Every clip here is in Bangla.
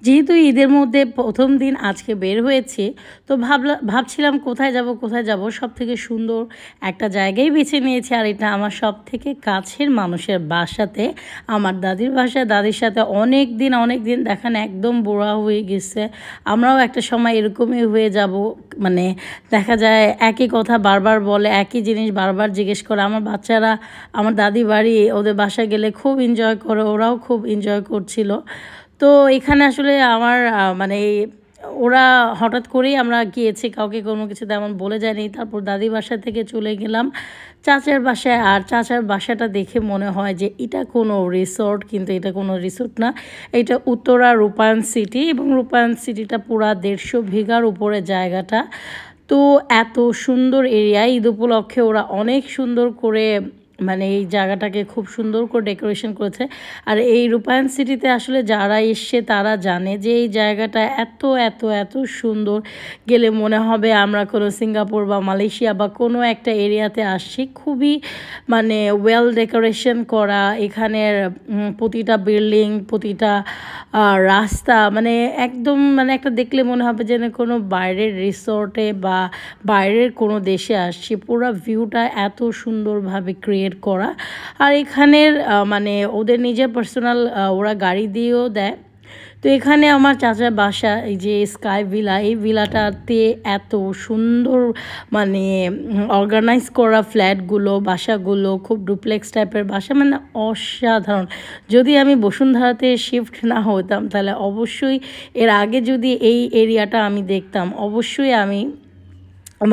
যেহেতু ঈদের মধ্যে প্রথম দিন আজকে বের হয়েছি, তো ভাবছিলাম কোথায় যাব। সবথেকে সুন্দর একটা জায়গায় বেছে নিয়েছি, আর এটা আমার সবথেকে কাছের মানুষের বাসাতে, আমার দাদির বাসায়। দাদির সাথে অনেক দিন দেখেন একদম বুড়া হয়ে গেছে। আমরাও একটা সময় এরকমই হয়ে যাব, মানে দেখা যায় একই কথা বারবার বলে, একই জিনিস বারবার জিজ্ঞেস করে। আমার বাচ্চারা আমার দাদি বাড়ি ওদের বাসায় গেলে খুব এনজয় করে, ওরাও খুব এনজয় করছিল। তো এখানে আসলে আমার মানে ওরা হঠাৎ করেই আমরা গিয়েছি, কাউকে কোনো কিছু তেমন বলে যায়নি। তারপর দাদি বাসা থেকে চলে গেলাম চাচার বাসায়। আর চাচার বাসাটা দেখে মনে হয় যে এটা কোনো রিসোর্ট, কিন্তু এটা কোনো রিসোর্ট না, এটা উত্তরা রূপায়ণ সিটি। এবং রূপায়ণ সিটিটা পুরা 150 বিঘার উপরে জায়গাটা। তো এত সুন্দর এরিয়া, ঈদ উপলক্ষে ওরা অনেক সুন্দর করে মানে এই জায়গাটাকে খুব সুন্দর করে ডেকোরেশন করেছে। আর এই রূপায়ণ সিটিতে আসলে যারা এসছে তারা জানে যে এই জায়গাটা এত এত এত সুন্দর, গেলে মনে হবে আমরা কোনো সিঙ্গাপুর বা মালয়েশিয়া বা কোনো একটা এরিয়াতে আসছি। খুবই মানে ওয়েল ডেকোরেশন করা, এখানের প্রতিটা বিল্ডিং, প্রতিটা রাস্তা, মানে একদম মানে একটা দেখলে মনে হবে যেন কোনো বাইরের রিসোর্টে বা বাইরের কোনো দেশে আসছি। পুরো ভিউটা এত সুন্দরভাবে ক্রিয়েট করা। আর এখানের মানে ওদের নিজের পার্সোনাল ওরা গাড়ি দিয়েও দেয়। তো এখানে আমার চাচার বাসা, এই যে স্কাই ভিলা, এই ভিলাটাতে এত সুন্দর মানে অর্গানাইজ করা ফ্ল্যাটগুলো, বাসাগুলো খুব ডুপ্লেক্স টাইপের বাসা, মানে অসাধারণ। যদি আমি বসুন্ধরাতে শিফট না হতাম তাহলে অবশ্যই, এর আগে যদি এই এরিয়াটা আমি দেখতাম, অবশ্যই আমি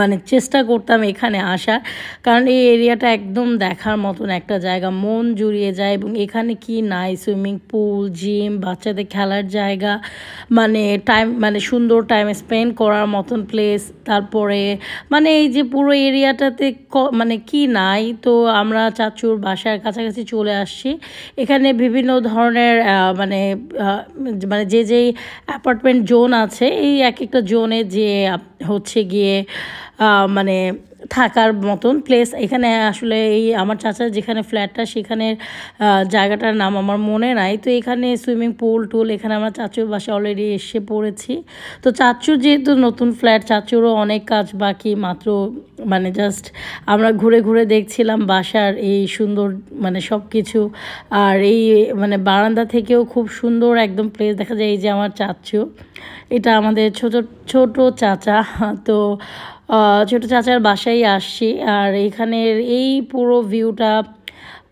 মানে চেষ্টা করতাম এখানে আসার। কারণ এই এরিয়াটা একদম দেখার মতন একটা জায়গা, মন জুড়িয়ে যায়। এবং এখানে কি নাই, সুইমিং পুল, জিম, বাচ্চাদের খেলার জায়গা, মানে মানে সুন্দর টাইম স্পেন্ড করার মতন প্লেস। তারপরে মানে এই যে পুরো এরিয়াটাতে মানে কি নাই। তো আমরা চাচুর বাসার কাছাকাছি চলে আসছি। এখানে বিভিন্ন ধরনের মানে মানে যেই অ্যাপার্টমেন্ট জোন আছে, এই এক একটা জোনে যে হচ্ছে গিয়ে মানে থাকার মতন প্লেস। এখানে আসলে এই আমার চাচার যেখানে ফ্ল্যাটটা, সেখানের জায়গাটার নাম আমার মনে নাই। তো এখানে সুইমিং পুল টুল, এখানে আমরা চাচুর বাসায় অলরেডি এসে পড়েছি। তো চাচুর যেহেতু নতুন ফ্ল্যাট, চাচুরও অনেক কাজ বাকি, মাত্র মানে জাস্ট আমরা ঘুরে ঘুরে দেখছিলাম বাসার এই সুন্দর মানে সব কিছু। আর এই মানে বারান্দা থেকেও খুব সুন্দর একদম প্লেস দেখা যায়। এই যে আমার চাচু, এটা আমাদের ছোট ছোট চাচা। তো ছোটো চাচার বাসায় আসছি। আর এখানের এই পুরো ভিউটা,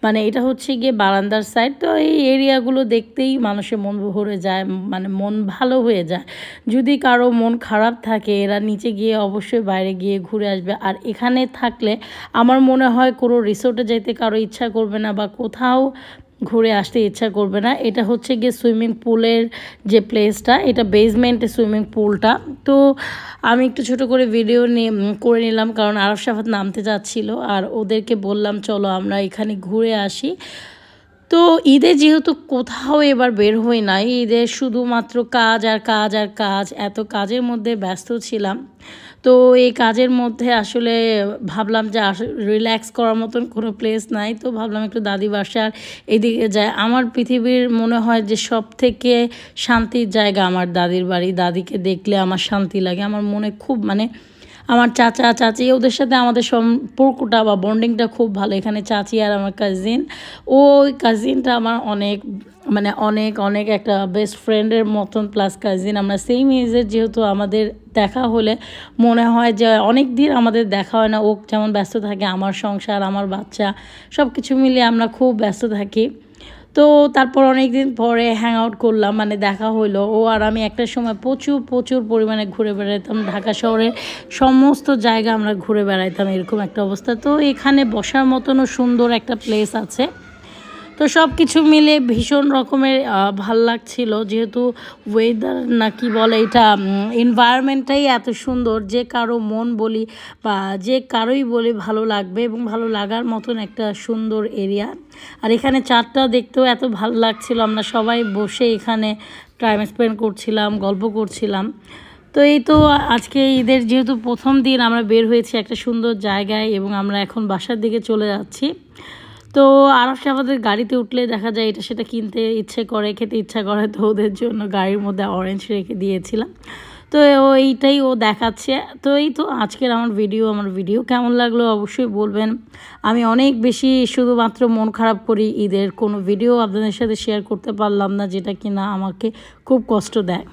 মানে এটা হচ্ছে গিয়ে বারান্দার সাইড। তো এই এরিয়াগুলো দেখতেই মানুষের মন ভরে যায়, মানে মন ভালো হয়ে যায়। যদি কারো মন খারাপ থাকে, এরা নিচে গিয়ে অবশ্যই বাইরে গিয়ে ঘুরে আসবে। আর এখানে থাকলে আমার মনে হয় কোনো রিসোর্টে যেতে কারো ইচ্ছা করবে না, বা কোথাও ঘুরে আসতে ইচ্ছা করবে না। এটা হচ্ছে গিয়ে সুইমিং পুলের যে প্লেসটা, এটা বেসমেন্টে সুইমিং পুলটা। তো আমি একটু ছোট করে ভিডিও করে নিলাম, কারণ আরব সাফাত নামতে যাচ্ছিল। আর ওদেরকে বললাম চলো আমরা এখানে ঘুরে আসি। তো ঈদে যেহেতু কোথাও এবার বের হই নাই, ঈদে শুধুমাত্র কাজ আর কাজ আর কাজ, এত কাজের মধ্যে ব্যস্ত ছিলাম। তো এই কাজের মধ্যে আসলে ভাবলাম যে রিল্যাক্স করার মতন কোনো প্লেস নাই। তো ভাবলাম একটু দাদি বাসার এদিকে যায়। আমার পৃথিবীর মনে হয় যে সব থেকে শান্তির জায়গা আমার দাদির বাড়ি। দাদিকে দেখলে আমার শান্তি লাগে, আমার মনে খুব মানে আমার চাচা চাচি ওদের সাথে আমাদের সম্পর্কটা বা বন্ডিংটা খুব ভালো। এখানে চাচি আর আমার কাজিন, ওই কাজিনটা আমার অনেক মানে অনেক অনেক একটা বেস্ট ফ্রেন্ডের মতন, প্লাস কাজিন আমরা সেম এজের। যেহেতু আমাদের দেখা হলে মনে হয় যে অনেক দিন আমাদের দেখা হয় না। ও যেমন ব্যস্ত থাকে, আমার সংসার, আমার বাচ্চা, সব কিছু মিলিয়ে আমরা খুব ব্যস্ত থাকি। তো তারপর অনেক দিন পরে হ্যাং আউট করলাম, মানে দেখা হলো। ও আর আমি একটা সময় প্রচুর প্রচুর পরিমাণে ঘুরে বেড়াইতাম, ঢাকা শহরের সমস্ত জায়গা আমরা ঘুরে বেড়াইতাম, এরকম একটা অবস্থা। তো এখানে বসার মতনও সুন্দর একটা প্লেস আছে। তো সব কিছু মিলে ভীষণ রকমের ভাল লাগছিল। যেহেতু ওয়েদার নাকি বলে এটা, এনভায়রনমেন্টটাই এত সুন্দর যে কারো মন বলি বা যে কারোই বলি ভালো লাগবে, এবং ভালো লাগার মতন একটা সুন্দর এরিয়া। আর এখানে চাঁদটা দেখতেও এত ভালো লাগছিল। আমরা সবাই বসে এখানে টাইম স্পেন্ড করছিলাম, গল্প করছিলাম। তো এই তো আজকে ঈদের যেহেতু প্রথম দিন আমরা বের হয়েছি একটা সুন্দর জায়গায়, এবং আমরা এখন বাসার দিকে চলে যাচ্ছি। তো আরফ আমাদের গাড়িতে উঠলে দেখা যায় এটা সেটা কিনতে ইচ্ছে করে, খেতে ইচ্ছা করে, তো ওদের জন্য গাড়ির মধ্যে অরেঞ্জ রেখে দিয়েছিলাম। তো এইটাই ও দেখাচ্ছে। তো এই তো আজকের আমার ভিডিও কেমন লাগলো অবশ্যই বলবেন। আমি অনেক বেশি শুধুমাত্র মন খারাপ করি, ঈদের কোনো ভিডিও আপনাদের সাথে শেয়ার করতে পারলাম না, যেটা কিনা আমাকে খুব কষ্ট দেয়।